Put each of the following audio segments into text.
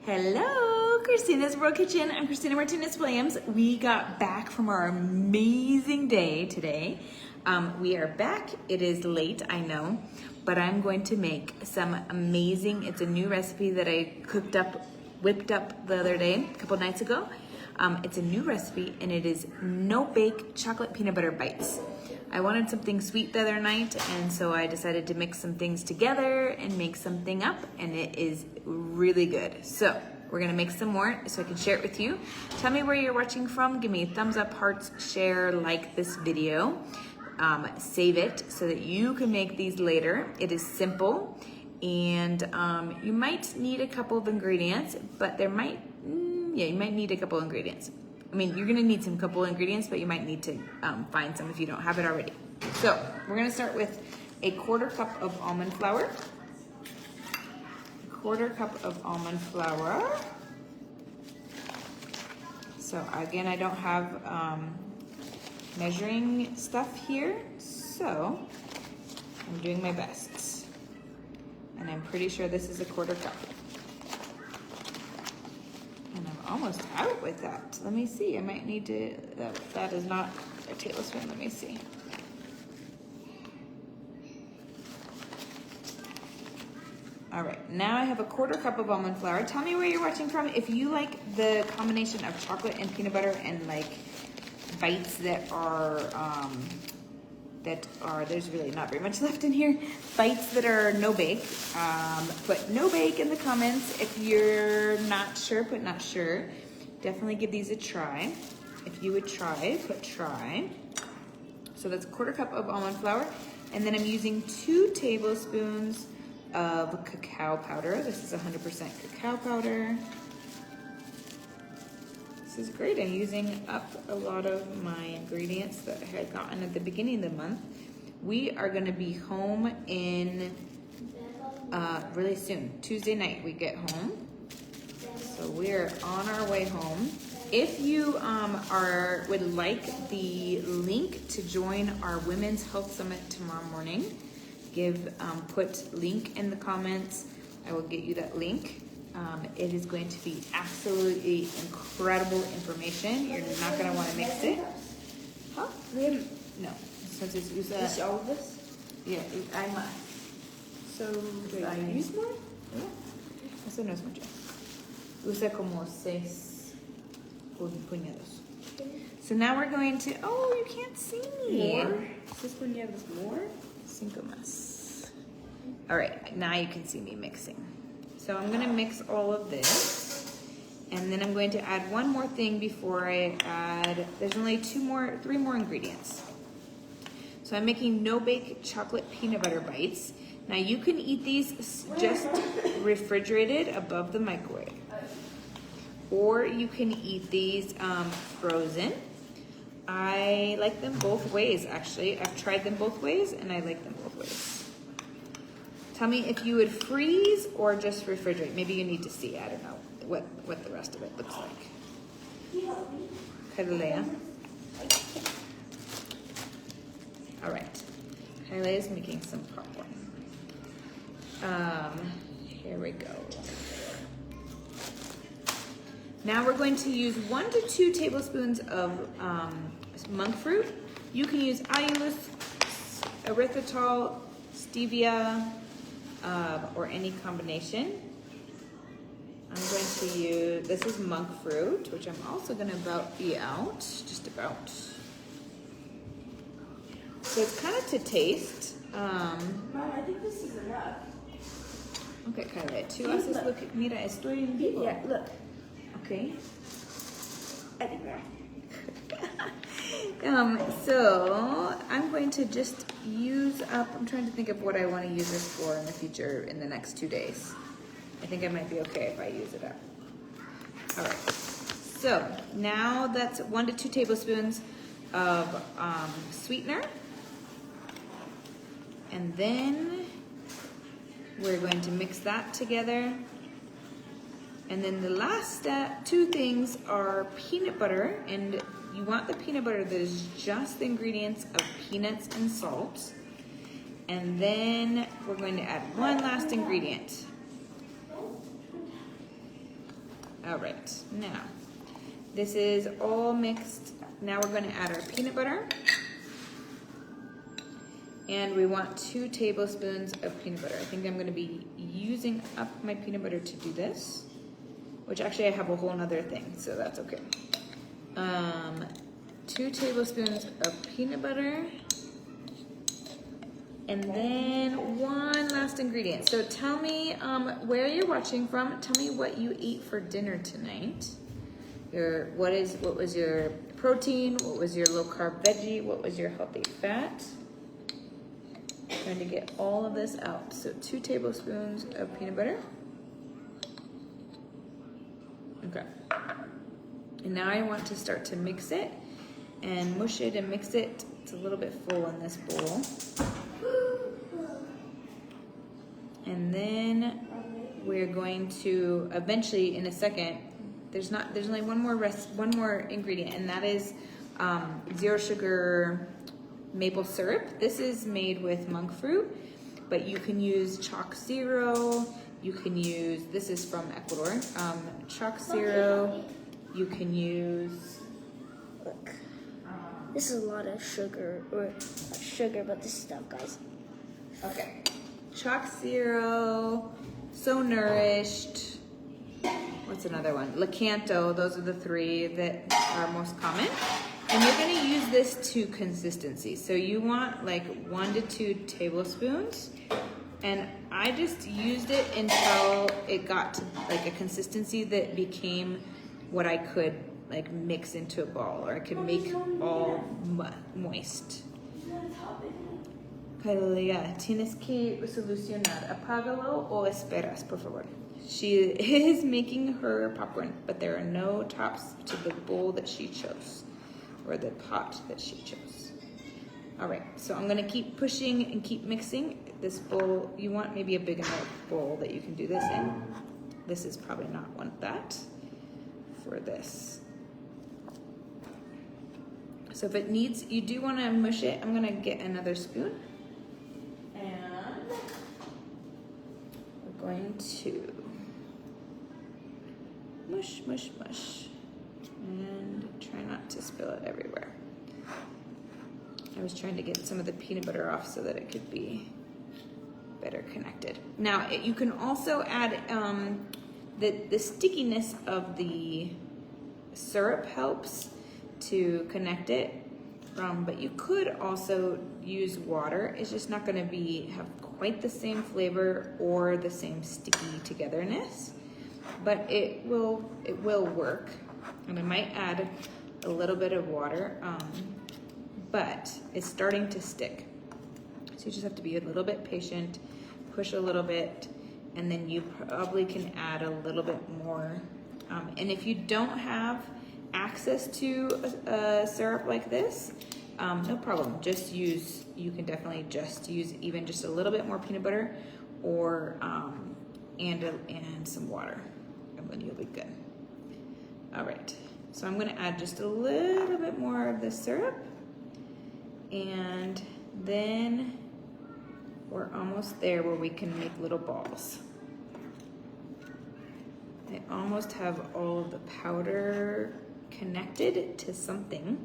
Hello, Christina's World Kitchen. I'm Christina Martinez-Williams. We got back from our amazing day today. We are back. It is late, I know, but I'm going to make some amazing, it's a new recipe that I whipped up the other day, a couple nights ago. It's a new recipe and it is no-bake chocolate peanut butter bites. I wanted something sweet the other night, and so I decided to mix some things together and make something up, and it is really good. So we're gonna make some more so I can share it with you. Tell me where you're watching from. Give me a thumbs up, hearts, share, like this video. Save it so that you can make these later. It is simple, and you might need a couple of ingredients, but you might need a couple of ingredients. I mean, you're gonna need some couple ingredients, but you might need to find some if you don't have it already. So we're gonna start with a 1/4 cup of almond flour. So again, I don't have measuring stuff here, so I'm doing my best. And I'm pretty sure this is a 1/4 cup. And I'm almost out with that. Let me see, I might need to, that is not a tablespoon, let me see. All right, now I have a 1/4 cup of almond flour. Tell me where you're watching from. If you like the combination of chocolate and peanut butter and like bites that are, there's really not very much left in here. Bites that are no bake. Put no bake in the comments. If you're not sure, put not sure. Definitely give these a try. If you would try, put try. So that's a 1/4 cup of almond flour. And then I'm using 2 tablespoons of cacao powder. This is 100% cacao powder. This is great. I'm using up a lot of my ingredients that I had gotten at the beginning of the month. We are going to be home in really soon. Tuesday night we get home. So we're on our way home. If you would like the link to join our Women's Health Summit tomorrow morning, put link in the comments. I will get you that link. It is going to be absolutely incredible information. You're not going to want to mix it. Huh? No. Since it's Is all of this? Yeah, I must. So, Wait, I use more? Yeah. Eso no es mucho. Usa como 6 puñados. So now we're going to, oh, you can't see me. More? 6 puñados more? 5 más. All right, now you can see me mixing. So I'm gonna mix all of this, and then I'm going to add one more thing before I add, there's only 3 more ingredients. So I'm making no-bake chocolate peanut butter bites. Now you can eat these just refrigerated above the microwave, or you can eat these frozen. I like them both ways, actually. I've tried them both ways, and I like them both ways. Tell me if you would freeze or just refrigerate. Maybe you need to see, I don't know, what the rest of it looks like. Kailea. All right, Kailea is making some popcorn. Here we go. Now we're going to use 1 to 2 tablespoons of monk fruit. You can use allulose, erythritol, stevia, or any combination. I'm going to use, this is monk fruit, which I'm also going to about be out, just about. So it's kind of to taste. Mom, I think this is enough. Okay, Kylie, 2 haces lo que, mira, estoy en vivo. Yeah, look. Okay. I think that. So I'm going to just use up, I'm trying to think of what I want to use this for in the future in the next 2 days. I think I might be okay if I use it up. All right, so now that's 1 to 2 tablespoons of sweetener. And then we're going to mix that together. And then the last 2 things are peanut butter, and you want the peanut butter that is just the ingredients of peanuts and salt. And then we're going to add one last ingredient. All right, now this is all mixed. Now we're going to add our peanut butter. And we want 2 tablespoons of peanut butter. I think I'm going to be using up my peanut butter to do this, which actually I have a whole nother thing, so that's okay. 2 tablespoons of peanut butter. And then one last ingredient. So tell me where you're watching from. Tell me what you ate for dinner tonight. What was your protein? What was your low carb veggie? What was your healthy fat? Trying to get all of this out. So 2 tablespoons of peanut butter. Okay. And now I want to start to mix it and mush it and mix it. It's a little bit full in this bowl. And then we're going to eventually, in a second, there's only one more ingredient, and that is 0 sugar maple syrup. This is made with monk fruit, but you can use chalk zero. You can use, this is from Ecuador, chalk zero. You can use, Look, this is a lot of sugar, or not sugar, but this stuff, guys. okay, chalk zero, So Nourished, what's another one? Lakanto, those are the 3 that are most common. And you're gonna use this to consistency. So you want like 1 to 2 tablespoons. And I just used it until it got to like a consistency that became what I could like mix into a ball, or I could make all moist. Kalia, tienes que solucionar. Apágalo o esperas, por favor. She is making her popcorn, but there are no tops to the bowl that she chose, or the pot that she chose. All right, so I'm gonna keep pushing and keep mixing. This bowl, you want maybe a big enough bowl that you can do this in. This is probably not want that for this. So if it needs, you do wanna mush it. I'm gonna get another spoon. And we're going to mush, mush, mush. And try not to spill it everywhere. I was trying to get some of the peanut butter off so that it could be better connected. Now, you can also add, the stickiness of the syrup helps to connect it, but you could also use water. It's just not gonna have quite the same flavor or the same sticky togetherness, but it will work. And I might add a little bit of water, but it's starting to stick. So you just have to be a little bit patient, push a little bit, and then you probably can add a little bit more. And if you don't have access to a syrup like this, no problem. You can definitely just use even just a little bit more peanut butter, or and some water, and then you'll be good. All right, so I'm gonna add just a little bit more of the syrup, and then we're almost there where we can make little balls. I almost have all of the powder connected to something.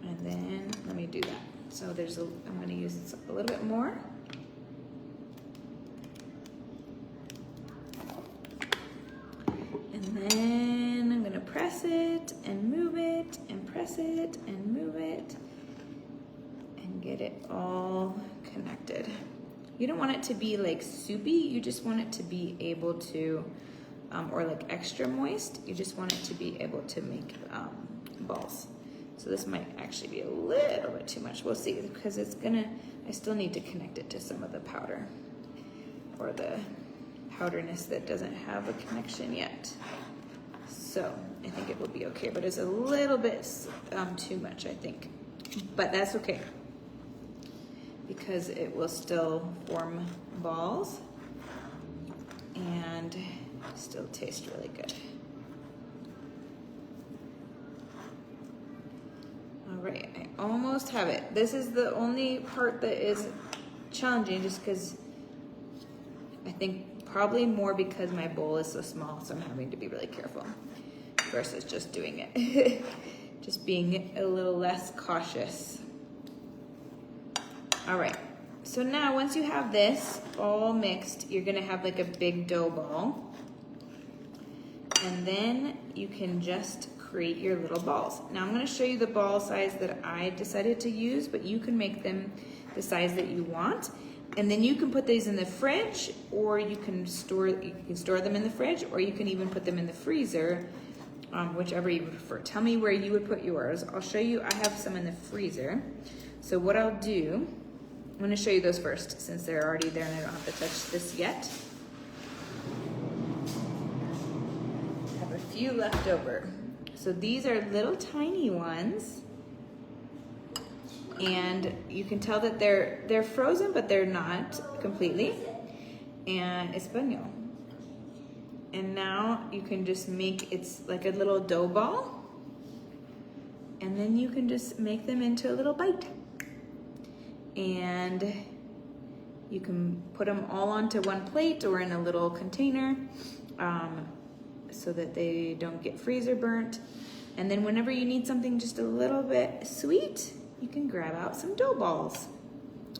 And then let me do that. So I'm gonna use a little bit more. And then I'm gonna press it and move it and press it and move it and get it all connected. You don't want it to be like soupy, you just want it to be able to, or like extra moist, you just want it to be able to make balls. So this might actually be a little bit too much. We'll see, because I still need to connect it to some of the powder, or the powderness that doesn't have a connection yet. So I think it will be okay, but it's a little bit too much, I think. But that's okay, because it will still form balls and still taste really good. All right, I almost have it. This is the only part that is challenging, just because I think probably more because my bowl is so small, so I'm having to be really careful versus just doing it. Just being a little less cautious. All right, so now once you have this all mixed, you're gonna have like a big dough ball. And then you can just create your little balls. Now I'm gonna show you the ball size that I decided to use, but you can make them the size that you want. And then you can put these in the fridge, or you can store them in the fridge, or you can even put them in the freezer, whichever you prefer. Tell me where you would put yours. I'll show you, I have some in the freezer. So what I'll do, I'm gonna show you those first since they're already there and I don't have to touch this yet. I have a few left over. So these are little tiny ones. And you can tell that they're frozen, but they're not completely. And Espanol. And now you can just make, it's like a little dough ball. And then you can just make them into a little bite. And you can put them all onto one plate or in a little container so that they don't get freezer burnt. And then whenever you need something just a little bit sweet, you can grab out some dough balls.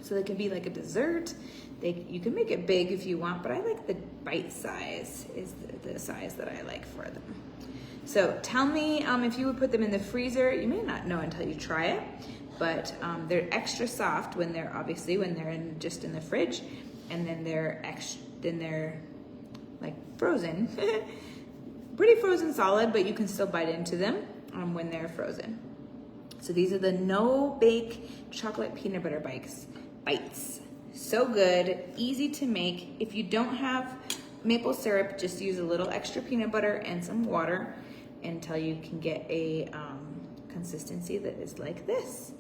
So they can be like a dessert. You can make it big if you want, but I like the bite size is the size that I like for them. So tell me if you would put them in the freezer. You may not know until you try it, but they're extra soft when they're just in the fridge, and then they're like frozen. Pretty frozen solid, but you can still bite into them when they're frozen. So these are the no-bake chocolate peanut butter bites. So good, easy to make. If you don't have maple syrup, just use a little extra peanut butter and some water until you can get a consistency that is like this.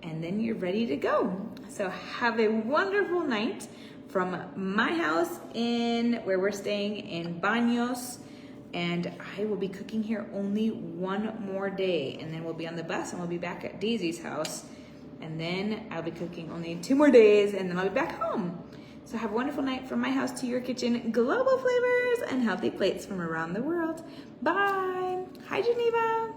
And then you're ready to go. So have a wonderful night from my house where we're staying in Baños. And I will be cooking here only one more day, and then we'll be on the bus and we'll be back at Daisy's house. And then I'll be cooking only 2 more days, and then I'll be back home. So have a wonderful night from my house to your kitchen. Global flavors and healthy plates from around the world. Bye. Hi, Geneva.